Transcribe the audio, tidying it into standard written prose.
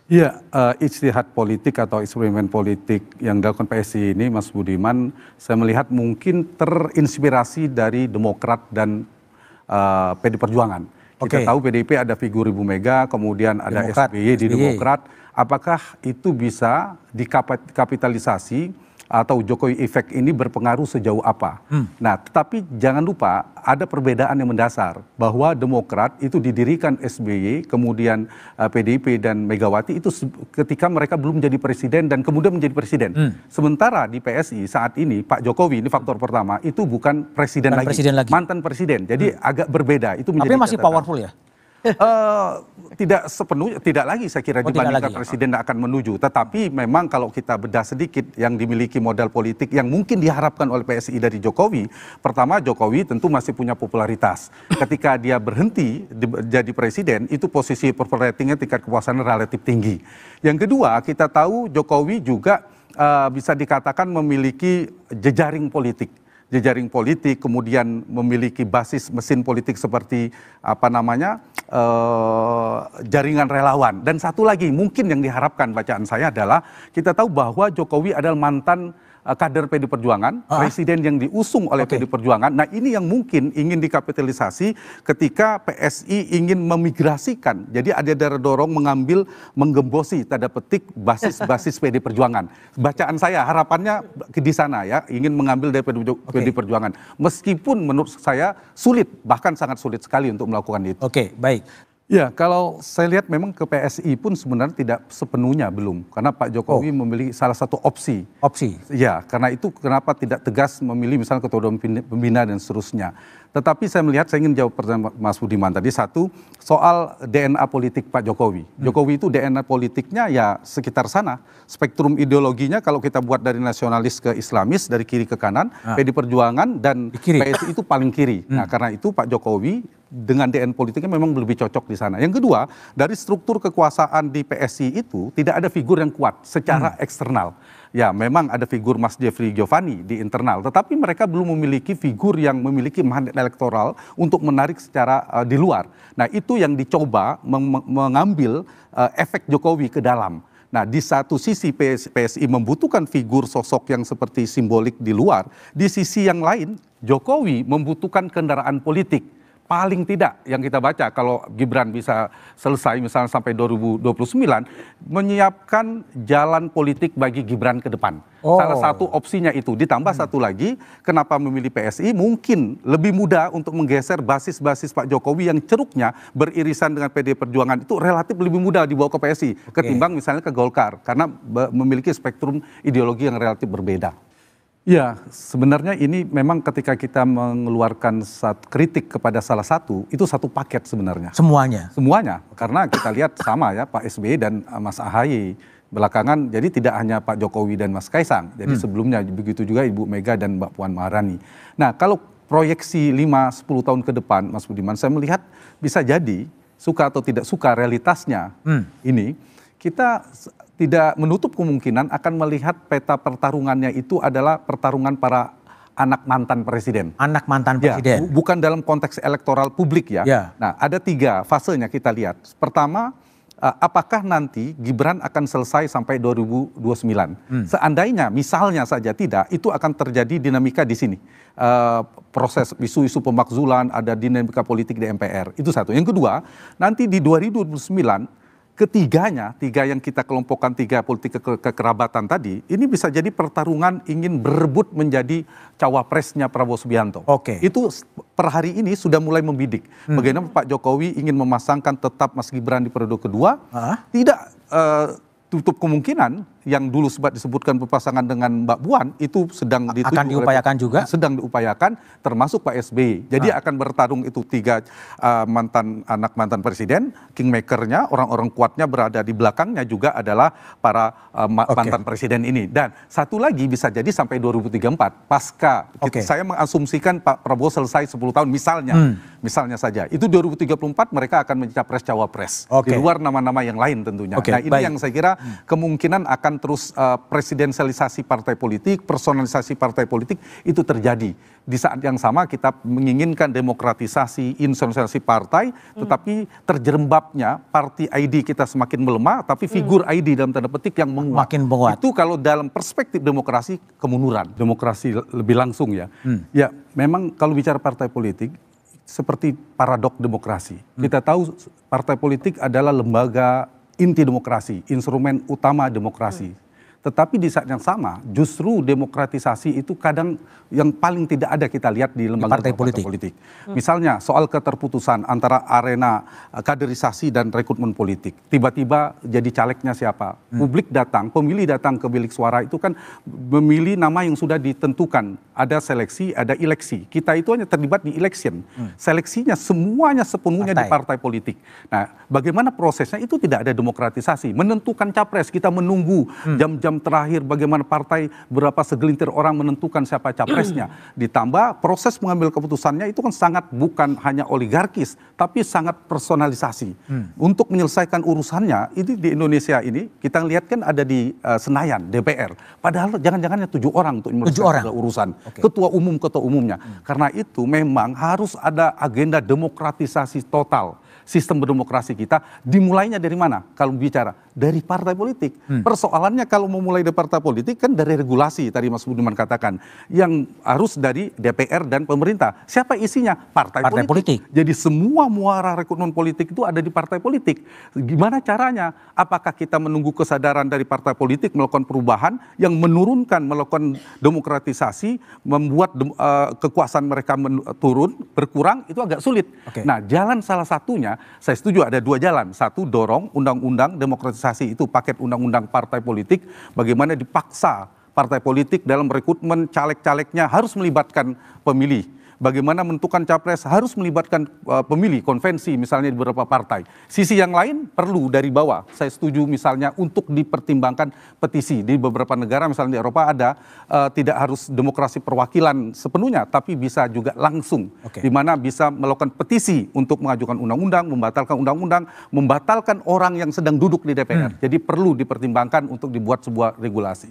Iya, ijtihad politik atau eksperimen politik yang dilakukan PSI ini, Mas Budiman, saya melihat mungkin terinspirasi dari Demokrat dan PD Perjuangan. Kita tahu PDIP ada figur Ibu Mega, kemudian ada SBY di Demokrat. Apakah itu bisa dikapitalisasi atau Jokowi efek ini berpengaruh sejauh apa? Nah, tetapi jangan lupa ada perbedaan yang mendasar bahwa Demokrat itu didirikan SBY, kemudian PDIP dan Megawati itu ketika mereka belum jadi presiden dan kemudian menjadi presiden. Sementara di PSI saat ini Pak Jokowi, ini faktor pertama, itu bukan presiden lagi, mantan presiden. Jadi agak berbeda. Itu menjadi tapi masih powerful ya? Tidak sepenuhnya, tidak lagi saya kira dibandingkan presiden akan menuju. Tetapi memang kalau kita bedah sedikit yang dimiliki modal politik yang mungkin diharapkan oleh PSI dari Jokowi. Pertama, Jokowi tentu masih punya popularitas. Ketika dia berhenti jadi presiden, itu posisi approval ratingnya, tingkat kepuasan relatif tinggi. Yang kedua, kita tahu Jokowi juga bisa dikatakan memiliki jejaring politik. Kemudian memiliki basis mesin politik seperti jaringan relawan. Dan satu lagi mungkin yang diharapkan bacaan saya adalah kita tahu bahwa Jokowi adalah mantan kader PD Perjuangan, presiden yang diusung oleh PD Perjuangan. Nah, ini yang mungkin ingin dikapitalisasi ketika PSI ingin memigrasikan. Jadi ada dorong menggembosi tanda petik basis PD Perjuangan. Bacaan saya harapannya di sana ya, ingin mengambil dari PD Perjuangan. Meskipun menurut saya sulit, bahkan sangat sulit sekali untuk melakukan itu. Oke, baik. Ya, kalau saya lihat memang ke PSI pun sebenarnya tidak sepenuhnya belum. Karena Pak Jokowi memilih salah satu opsi. Ya, karena itu kenapa tidak tegas memilih misalnya ketua umum pembina dan seterusnya. Tetapi saya melihat, saya ingin jawab pertanyaan Mas Budiman tadi. Satu, soal DNA politik Pak Jokowi. Jokowi itu DNA politiknya ya sekitar sana. Spektrum ideologinya kalau kita buat dari nasionalis ke islamis, dari kiri ke kanan, PD Perjuangan dan PSI itu paling kiri. Nah, karena itu Pak Jokowi dengan DNA politiknya memang lebih cocok di sana. Yang kedua, dari struktur kekuasaan di PSI itu tidak ada figur yang kuat secara eksternal. Ya, memang ada figur Mas Jeffrey Giovanni di internal, tetapi mereka belum memiliki figur yang memiliki mandat elektoral untuk menarik secara di luar. Nah, itu yang dicoba mengambil efek Jokowi ke dalam. Nah, di satu sisi PSI membutuhkan figur sosok yang seperti simbolik di luar, di sisi yang lain Jokowi membutuhkan kendaraan politik. Paling tidak yang kita baca kalau Gibran bisa selesai misalnya sampai 2029, menyiapkan jalan politik bagi Gibran ke depan. Salah satu opsinya itu. Ditambah satu lagi, kenapa memilih PSI? Mungkin lebih mudah untuk menggeser basis-basis Pak Jokowi yang ceruknya beririsan dengan PD Perjuangan itu relatif lebih mudah dibawa ke PSI ketimbang misalnya ke Golkar. Karena memiliki spektrum ideologi yang relatif berbeda. Ya, sebenarnya ini memang ketika kita mengeluarkan kritik kepada salah satu, itu satu paket sebenarnya. Semuanya, karena kita lihat sama ya, Pak SBY dan Mas AHY belakangan, jadi tidak hanya Pak Jokowi dan Mas Kaisang, jadi sebelumnya begitu juga Ibu Mega dan Mbak Puan Maharani. Nah, kalau proyeksi 5-10 tahun ke depan, Mas Budiman, saya melihat bisa jadi, suka atau tidak suka realitasnya ini, kita tidak menutup kemungkinan akan melihat peta pertarungannya itu adalah pertarungan para anak mantan presiden. Anak mantan presiden. Bukan dalam konteks elektoral publik ya. Nah, ada 3 fasenya kita lihat. Pertama, apakah nanti Gibran akan selesai sampai 2029? Seandainya, misalnya saja tidak, itu akan terjadi dinamika di sini. Proses isu-isu pemakzulan, ada dinamika politik di MPR. Itu satu. Yang kedua, nanti di 2029, tiga yang kita kelompokkan 3 politik kekerabatan tadi, ini bisa jadi pertarungan ingin berebut menjadi cawapresnya Prabowo Subianto. Itu per hari ini sudah mulai membidik. Bagaimana Pak Jokowi ingin memasangkan tetap Mas Gibran di periode kedua, tidak tutup kemungkinan yang dulu sempat disebutkan berpasangan dengan Mbak Puan itu sedang akan diupayakan juga, sedang diupayakan termasuk Pak SBY. Jadi akan bertarung itu 3 anak mantan presiden, kingmakernya, orang-orang kuatnya berada di belakangnya juga adalah para mantan presiden ini. Dan satu lagi bisa jadi sampai 2034 pasca saya mengasumsikan Pak Prabowo selesai 10 tahun misalnya saja. Itu 2034 mereka akan mencapres cawapres di luar nama-nama yang lain tentunya. Nah, ini yang saya kira kemungkinan akan terus presidensialisasi partai politik, personalisasi partai politik itu terjadi. Di saat yang sama kita menginginkan demokratisasi, institusionalisasi partai, tetapi terjerembabnya party ID kita semakin melemah, tapi figur ID dalam tanda petik yang menguat. Makin menguat. Itu kalau dalam perspektif demokrasi kemunduran, demokrasi lebih langsung ya. Ya, memang kalau bicara partai politik seperti paradok demokrasi. Kita tahu partai politik adalah lembaga inti demokrasi, instrumen utama demokrasi. Tetapi di saat yang sama, justru demokratisasi itu kadang yang paling tidak ada kita lihat di lembaga partai politik. Misalnya soal keterputusan antara arena kaderisasi dan rekrutmen politik. Tiba-tiba jadi calegnya siapa? Publik datang, pemilih datang ke bilik suara itu kan memilih nama yang sudah ditentukan. Ada seleksi, ada eleksi. Kita itu hanya terlibat di election. Seleksinya semuanya sepenuhnya di partai politik. Nah, bagaimana prosesnya itu tidak ada demokratisasi. Menentukan capres, kita menunggu jam-jam terakhir bagaimana partai berapa segelintir orang menentukan siapa capresnya. Ditambah proses mengambil keputusannya itu kan sangat bukan hanya oligarkis, tapi sangat personalisasi. Untuk menyelesaikan urusannya, ini di Indonesia ini kita lihat kan ada di Senayan, DPR. Padahal jangan-jangannya 7 orang untuk menyelesaikan urusan. Ketua umumnya. Karena itu memang harus ada agenda demokratisasi total. Sistem berdemokrasi kita dimulainya dari mana? Kalau bicara dari partai politik. Persoalannya kalau memulai dari partai politik kan dari regulasi tadi Mas Budiman katakan yang harus dari DPR dan pemerintah. Siapa isinya? Partai politik. Jadi semua muara rekrutmen politik itu ada di partai politik. Gimana caranya? Apakah kita menunggu kesadaran dari partai politik melakukan perubahan yang menurunkan, melakukan demokratisasi, membuat kekuasaan mereka berkurang, itu agak sulit. Nah, jalan salah satunya saya setuju ada 2 jalan. Satu, dorong undang-undang demokratisasi itu paket undang-undang partai politik, bagaimana dipaksa partai politik dalam rekrutmen caleg-calegnya harus melibatkan pemilih. Bagaimana menentukan capres harus melibatkan pemilih, konvensi misalnya di beberapa partai. Sisi yang lain perlu dari bawah. Saya setuju misalnya untuk dipertimbangkan petisi. Di beberapa negara misalnya di Eropa ada tidak harus demokrasi perwakilan sepenuhnya, tapi bisa juga langsung. Di mana bisa melakukan petisi untuk mengajukan undang-undang, membatalkan orang yang sedang duduk di DPR. Jadi perlu dipertimbangkan untuk dibuat sebuah regulasi.